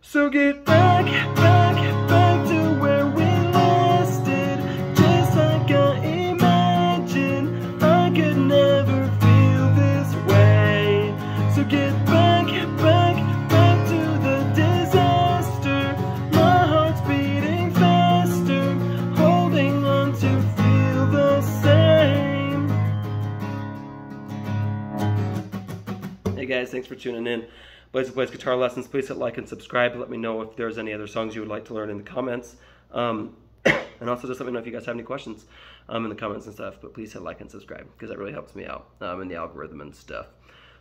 So get back, back, back to where we lasted. Just like I imagined, I could never feel this way. So get back, back, back to the disaster. My heart's beating faster, holding on to feel the same. Hey guys, thanks for tuning in. Blaze Plays Guitar Lessons. Please hit like and subscribe. Let me know if there's any other songs you would like to learn in the comments. And also just let me know if you guys have any questions in the comments and stuff. But please hit like and subscribe because that really helps me out in the algorithm and stuff.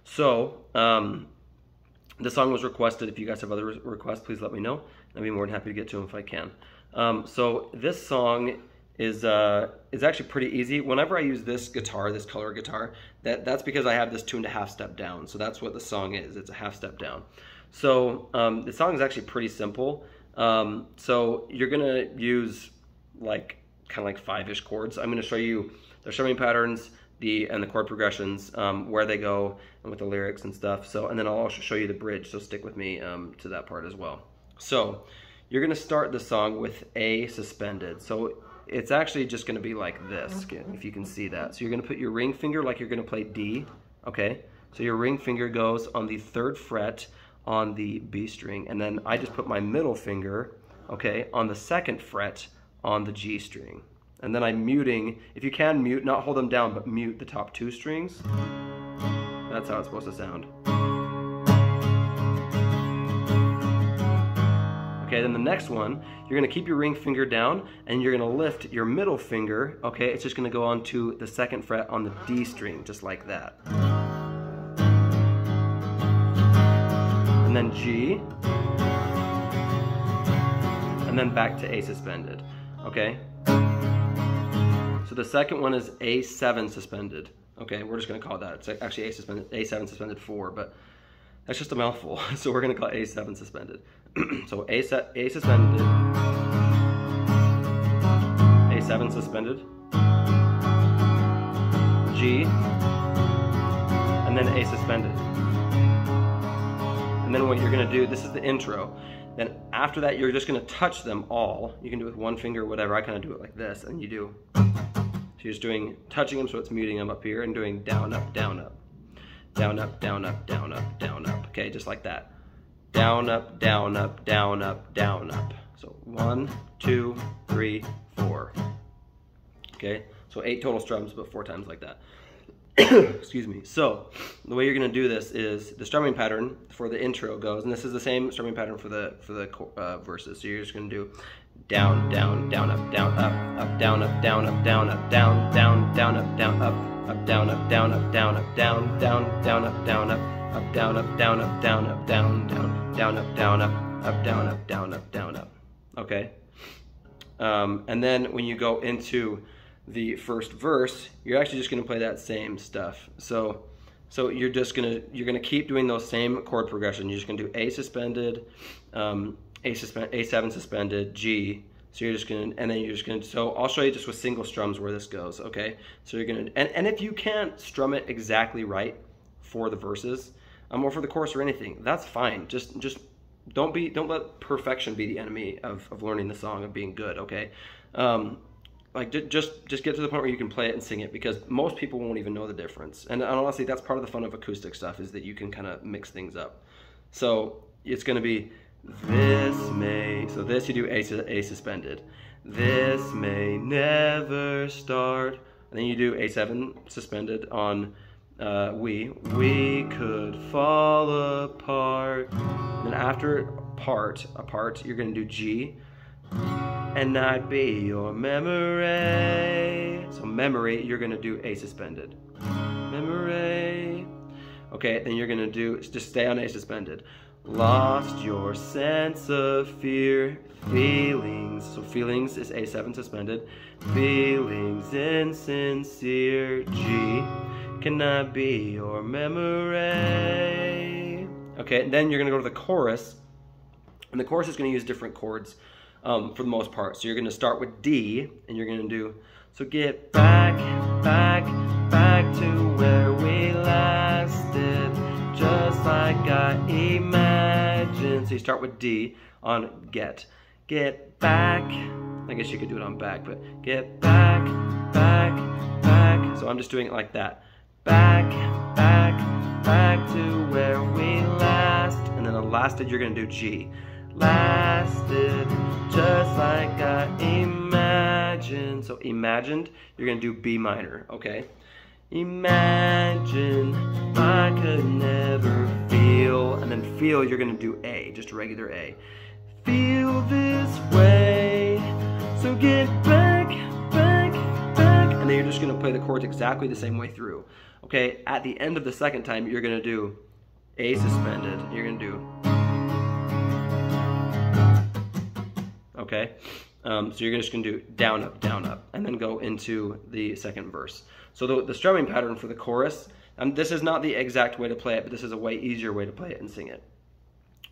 So the song was requested. If you guys have other requests, please let me know. I'd be more than happy to get to them if I can. So this song is actually pretty easy. Whenever I use this guitar, this color guitar, that's because I have this 2.5 step down. So that's what the song is. It's a half step down. So the song is actually pretty simple. So you're gonna use like kind of like 5-ish chords. I'm gonna show you the strumming patterns, and the chord progressions, where they go, and with the lyrics and stuff. So, and then I'll also show you the bridge. So stick with me to that part as well. So you're gonna start the song with A suspended. So it's actually just going to be like this, if you can see that. So you're going to put your ring finger like you're going to play D, okay? So your ring finger goes on the 3rd fret on the B string, and then I just put my middle finger, okay, on the 2nd fret on the G string. And then I'm muting, if you can mute, not hold them down, but mute the top 2 strings. That's how it's supposed to sound. Okay, then the next one, you're gonna keep your ring finger down and you're gonna lift your middle finger, okay? It's just gonna go onto the 2nd fret on the D string, just like that. And then G, and then back to A suspended, okay? So the second one is A7 suspended, okay? We're just gonna call that, it's actually A7 suspended 4, but that's just a mouthful, so we're gonna call it A7 suspended. So A suspended, A7 suspended, G, and then A suspended. And then what you're gonna do, this is the intro. Then after that, you're just gonna touch them all. You can do it with one finger or whatever. I kind of do it like this, and you do. So you're just doing, touching them, so it's muting them up here, and doing down, up, down, up. Down, up, down, up, down, up, down, up. Okay, just like that. Down, up, down, up, down, up, down, up. So 1, 2, 3, 4. Okay, so 8 total strums, but 4 times like that. Excuse me. So the way you're gonna do this is the strumming pattern for the intro goes, and this is the same strumming pattern for the verses. So you're just gonna do down, down, down, up, down, up, down, up, down, up, down, up, down, down, down, up, down, up, down, up, down, up, down, up, down, down, down, up, down, up, down, up, down, up, down, up, down, down, down, up, down, up, down, up, down, up, down, up. Okay. And then when you go into the first verse, you're actually just gonna play that same stuff. So you're gonna keep doing those same chord progression. You're just gonna do A suspended, A7 suspended, G. So you're just gonna, and then you're just gonna, so I'll show you just with single strums where this goes, okay? So you're gonna, and if you can't strum it exactly right for the verses, or for the chorus or anything, that's fine. Just don't let perfection be the enemy of learning the song, of being good, okay? Like just get to the point where you can play it and sing it, because most people won't even know the difference. And honestly, that's part of the fun of acoustic stuff, is that you can kind of mix things up. So it's gonna be, this may, so this you do A suspended. This may never start. And then you do A7 suspended on we could fall apart. And then after apart, you're gonna do G, and I'd be your memory. So memory, you're gonna do A suspended. Memory. Okay, then you're gonna do, just stay on A suspended. Lost your sense of fear, feelings. So feelings is A7 suspended. Feelings insincere, G. Can I be your memory? Okay, and then you're gonna go to the chorus, and the chorus is gonna use different chords for the most part. So you're gonna start with D, and you're gonna do, so get back, back, back to where we lasted, just like I imagined. So So you start with D on get. Get back. I guess you could do it on back, but get back, back, back. So I'm just doing it like that. Back, back, back to where we last. And then on lasted, you're gonna do G. Lasted just like I imagined. So imagined, you're gonna do B minor, okay? Imagine I could never feel, and then feel, you're gonna do A, just a regular A. Feel this way, so get back, back, back, and then you're just gonna play the chords exactly the same way through. Okay, at the end of the second time, you're gonna do A suspended, you're gonna do, okay? So you're just gonna do down, up, and then go into the second verse. So the strumming pattern for the chorus, this is not the exact way to play it, but this is a way easier way to play it and sing it.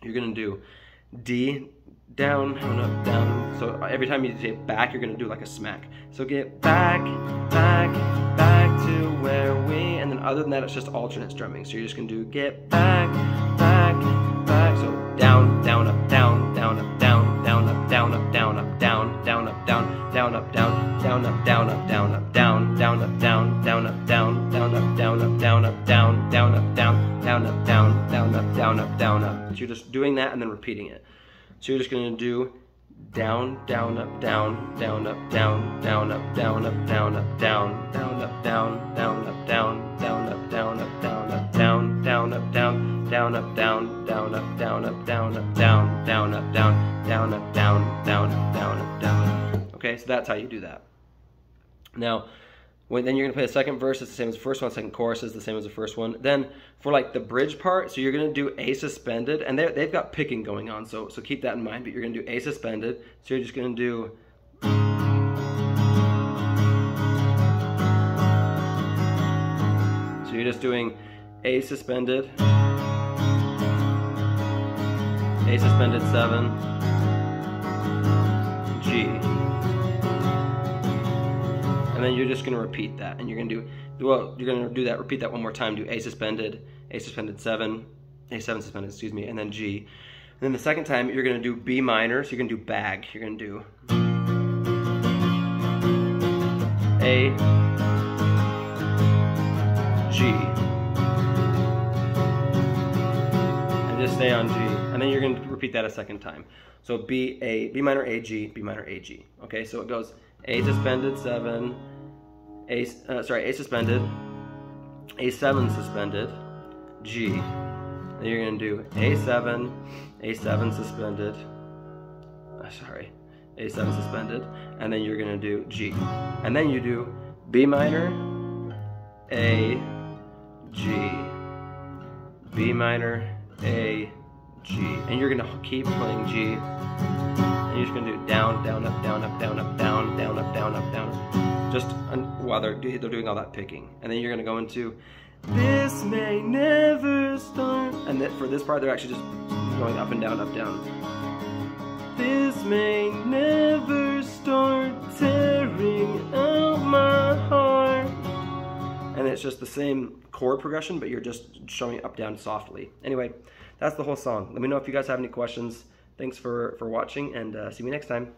You're gonna do D, down, up, down. So every time you say back, you're gonna do like a smack. So get back, back, back to where we, and then other than that, it's just alternate strumming. So you're just gonna do get back, back, back. So down, up, down, up, down, up, down, up, down, up, down, up, down, down, up, down, down, up, down, up, down, up, down, up, down, up, down, up, down, up, down, up, down, up, down, up, down, up. So you're just doing that and then repeating it. So you're just gonna do down, up, down, up, down, up, down, up, down, up, down, up, down, up, down, up, down, up, down, up, down, up, down, up, down, up, down, up, down, up, down, up, up, down, up, up, down, up, down, up, down. Okay, so that's how you do that. Now, then you're gonna play the second verse, it's the same as the first one, second chorus is the same as the first one. Then for like the bridge part, so you're gonna do A suspended, and they've got picking going on, so keep that in mind, but you're gonna do A suspended, so you're just gonna do, so you're just doing A suspended 7, G. And then you're just gonna repeat that, and you're gonna do, well, you're gonna do that, repeat that one more time, do A suspended 7, A7 suspended, excuse me, and then G. And then the second time, you're gonna do B minor, so you're gonna do bag. You're gonna do A, G. And just stay on G. And then you're gonna repeat that a second time. So B minor, A, G, B minor, A, G. Okay, so it goes A suspended 7, A suspended, A7 suspended, G. Then you're gonna do A7 suspended, A7 suspended, and then you're gonna do G. And then you do B minor, A, G, B minor, A, G. And you're gonna keep playing G. And you're just gonna do down, up, down, up, down, up, down, up, down, up, down, up. Just while they're doing all that picking. And then you're gonna go into this may never start. And then for this part, they're actually just going up and down, up, down. This may never start tearing out my heart. And it's just the same chord progression, but you're just showing it up, down softly. Anyway, that's the whole song. Let me know if you guys have any questions. Thanks for watching, and see me next time.